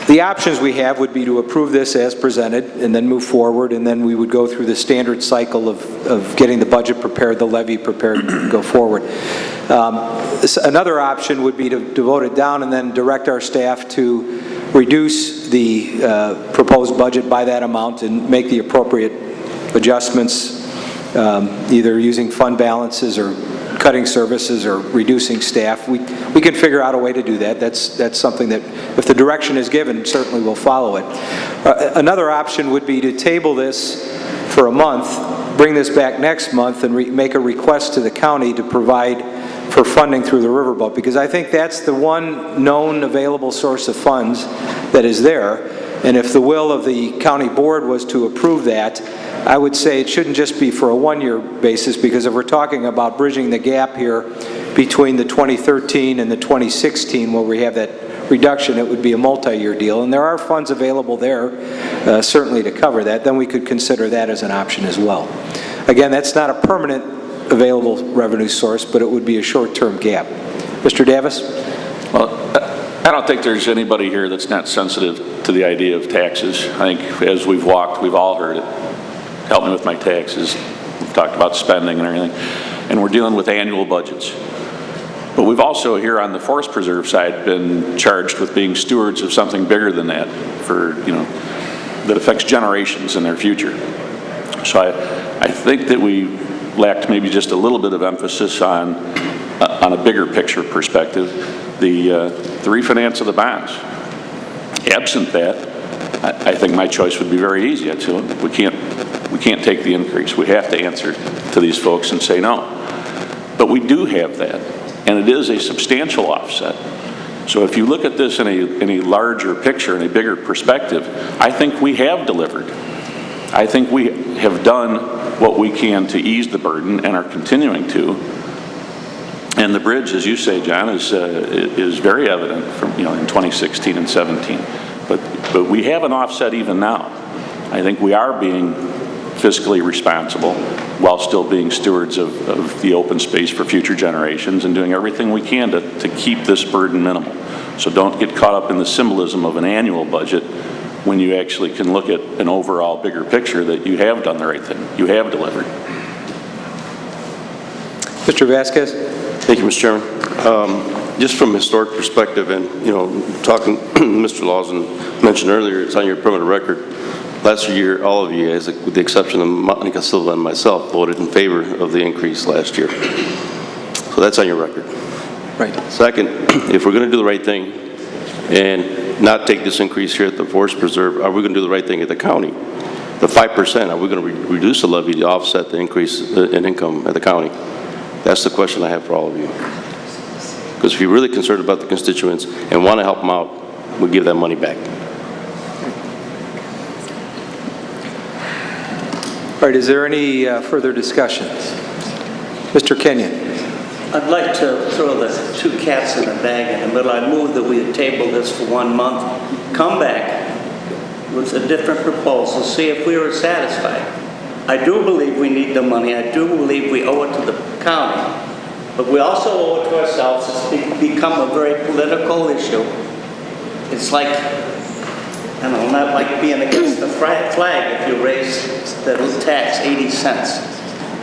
The options we have would be to approve this as presented and then move forward, and then we would go through the standard cycle of getting the budget prepared, the levy prepared, and go forward. Another option would be to vote it down and then direct our staff to reduce the proposed budget by that amount and make the appropriate adjustments, either using fund balances or cutting services or reducing staff. We can figure out a way to do that. That's something that, if the direction is given, certainly we'll follow it. Another option would be to table this for a month, bring this back next month, and make a request to the county to provide for funding through the riverboat, because I think that's the one known available source of funds that is there. And if the will of the county board was to approve that, I would say it shouldn't just be for a one-year basis, because if we're talking about bridging the gap here between the 2013 and the 2016, where we have that reduction, it would be a multi-year deal. And there are funds available there, certainly, to cover that. Then we could consider that as an option as well. Again, that's not a permanent available revenue source, but it would be a short-term gap. Mr. Davis? Well, I don't think there's anybody here that's not sensitive to the idea of taxes. I think as we've walked, we've all heard it. Help me with my taxes. We've talked about spending and everything. And we're dealing with annual budgets. But we've also here on the forest preserve side been charged with being stewards of something bigger than that for, that affects generations in their future. So I think that we lacked maybe just a little bit of emphasis on a bigger picture perspective, the refinance of the bonds. Absent that, I think my choice would be very easy. I'd say, we can't take the increase. We have to answer to these folks and say no. But we do have that, and it is a substantial offset. So if you look at this in a larger picture, in a bigger perspective, I think we have delivered. I think we have done what we can to ease the burden and are continuing to. And the bridge, as you say, John, is very evident from, in 2016 and 17. But we have an offset even now. I think we are being fiscally responsible while still being stewards of the open space for future generations and doing everything we can to keep this burden minimal. So don't get caught up in the symbolism of an annual budget when you actually can look at an overall bigger picture that you have done the right thing. You have delivered. Mr. Vasquez? Thank you, Mr. Chairman. Just from a historic perspective and, talking, Mr. Lawson mentioned earlier, it's on your permanent record. Last year, all of you guys, with the exception of Monica Silva and myself, voted in favor of the increase last year. So that's on your record. Right. Second, if we're going to do the right thing and not take this increase here at the Forest Preserve, are we going to do the right thing at the county? The 5%, are we going to reduce the levy to offset the increase in income at the county? That's the question I have for all of you. Because if you're really concerned about the constituents and want to help them out, we'll give that money back. All right, is there any further discussion? Mr. Kenyon. I'd like to throw the two cats in the bag in the middle. I move that we table this for 1 month, come back with a different proposal, see if we were satisfied. I do believe we need the money. I do believe we owe it to the county. But we also owe it to ourselves. It's become a very political issue. It's like, I don't know, not like being against the flag if you raise the tax 80 cents.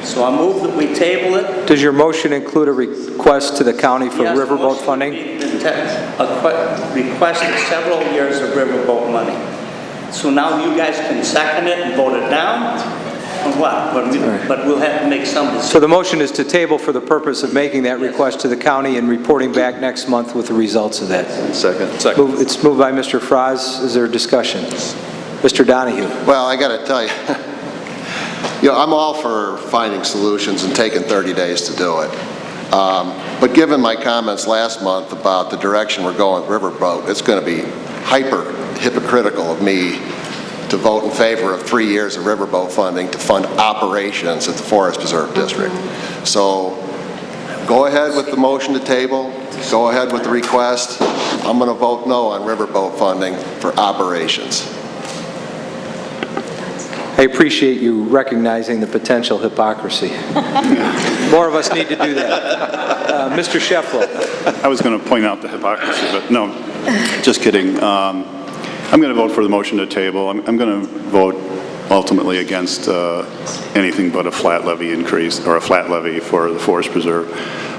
So I move that we table it. Does your motion include a request to the county for Yes, riverboat funding? A request of several years of riverboat money. So now you guys can second it and vote it down, or what? But we'll have to make some decision. So the motion is to table for the purpose of making that request to the county and reporting back next month with the results of that. Second. It's moved by Mr. Fraz. Is there discussion? Mr. Donahue. Well, I got to tell you, I'm all for finding solutions and taking 30 days to do it. But given my comments last month about the direction we're going with Riverboat, it's going to be hyper hypocritical of me to vote in favor of 3 years of riverboat funding to fund operations at the Forest Preserve District. So go ahead with the motion to table. Go ahead with the request. I'm going to vote no on riverboat funding for operations. I appreciate you recognizing the potential hypocrisy. More of us need to do that. Mr. Sheffler. I was going to point out the hypocrisy, but no, just kidding. I'm going to vote for the motion to table. I'm going to vote ultimately against anything but a flat levy increase or a flat levy for the Forest Preserve.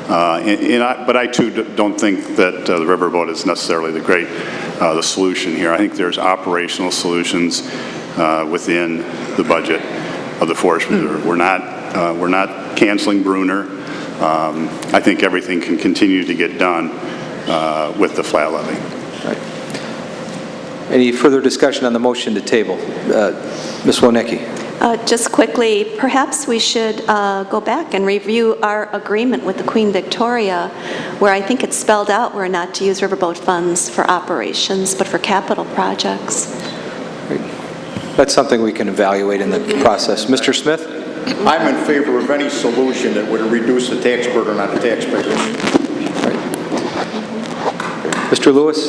But I too don't think that the riverboat is necessarily the solution here. I think there's operational solutions within the budget of the Forest Preserve. We're not canceling Bruner. I think everything can continue to get done with the flat levy. Right. Any further discussion on the motion to table? Ms. Wonecki. Just quickly, perhaps we should go back and review our agreement with the Queen Victoria, where I think it's spelled out we're not to use riverboat funds for operations, but for capital projects. That's something we can evaluate in the process. Mr. Smith? I'm in favor of any solution that would reduce the tax burden on the taxpayers. Mr. Lewis?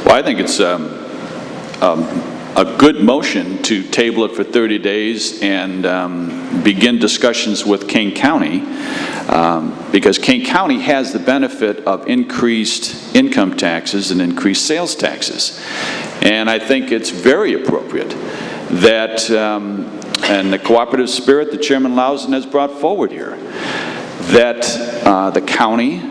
Well, I think it's a good motion to table it for 30 days and begin discussions with Kane County because Kane County has the benefit of increased income taxes and increased sales taxes. And I think it's very appropriate that, and the cooperative spirit that Chairman Lawson has brought forward here, that the county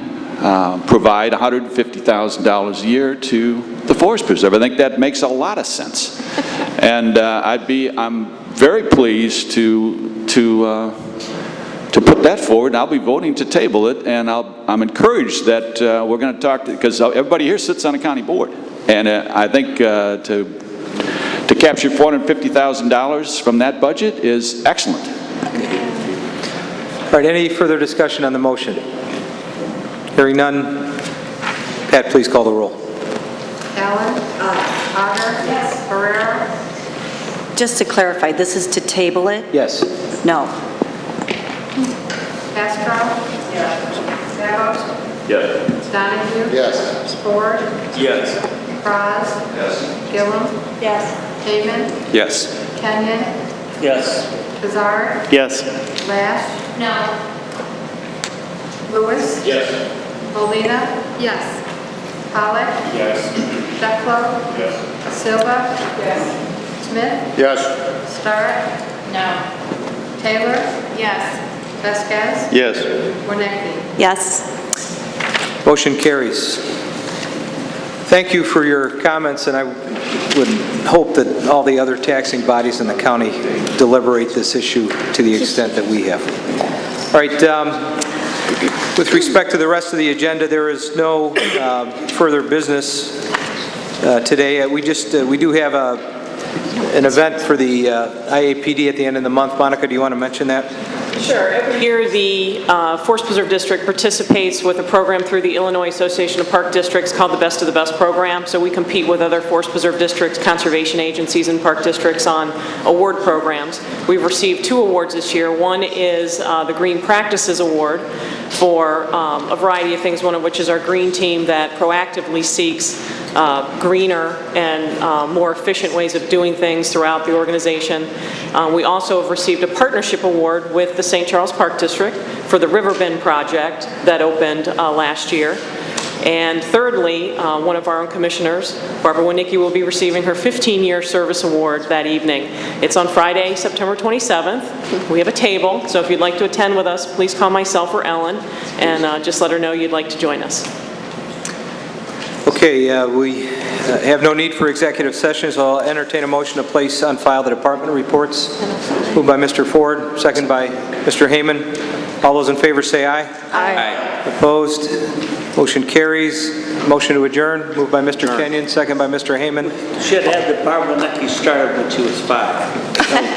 provide $150,000 a year to the Forest Preserve. I think that makes a lot of sense. And I'm very pleased to put that forward. I'll be voting to table it, and I'm encouraged that we're going to talk to, because everybody here sits on a county board. And I think to capture $450,000 from that budget is excellent. All right, any further discussion on the motion? Hearing none, Pat, please call the roll. Allen? Otter? Yes. Ferrero? Just to clarify, this is to table it? Yes. No. Castro? Yes. Babcock? Yes. Donahue? Yes. Ford? Yes. Franz? Yes. Gillum? Yes. Hayman? Yes. Kenyon? Yes. Kazar? Yes. Lash? No. Lewis? Yes. Molina? Yes. Pollock? Yes. Ducklow? Yes. Silva? Yes. Smith? Yes. Stark? No. Taylor? Yes. Vasquez? Yes. Wonecki? Yes. Motion carries. Thank you for your comments, and I would hope that all the other taxing bodies in the county deliberate this issue to the extent that we have. All right, with respect to the rest of the agenda, there is no further business today. We do have an event for the IAPD at the end of the month. Monica, do you want to mention that? Sure. Every year, the Forest Preserve District participates with a program through the Illinois Association of Park Districts called the Best of the Best program. So we compete with other Forest Preserve Districts, conservation agencies, and park districts on award programs. We've received 2 awards this year. One is the Green Practices Award for a variety of things, one of which is our green team that proactively seeks greener and more efficient ways of doing things throughout the organization. We also have received a partnership award with the St. Charles Park District for the River Bend project that opened last year. And thirdly, one of our own commissioners, Barbara Wonecki, will be receiving her 15-year service award that evening. It's on Friday, September 27th. We have a table, so if you'd like to attend with us, please call myself or Ellen, and just let her know you'd like to join us. Okay, we have no need for executive session, so I'll entertain a motion to place on file the department reports. Moved by Mr. Ford, second by Mr. Hayman. All those in favor say aye. Aye. Opposed? Motion carries. Motion to adjourn. Moved by Mr. Kenyon, second by Mr. Hayman. Should have the Barbara Wonecki started when she was 5.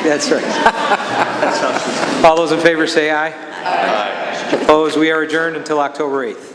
That's right. That's how she... All those in favor say aye. Aye. Opposed? We are adjourned until October 8th.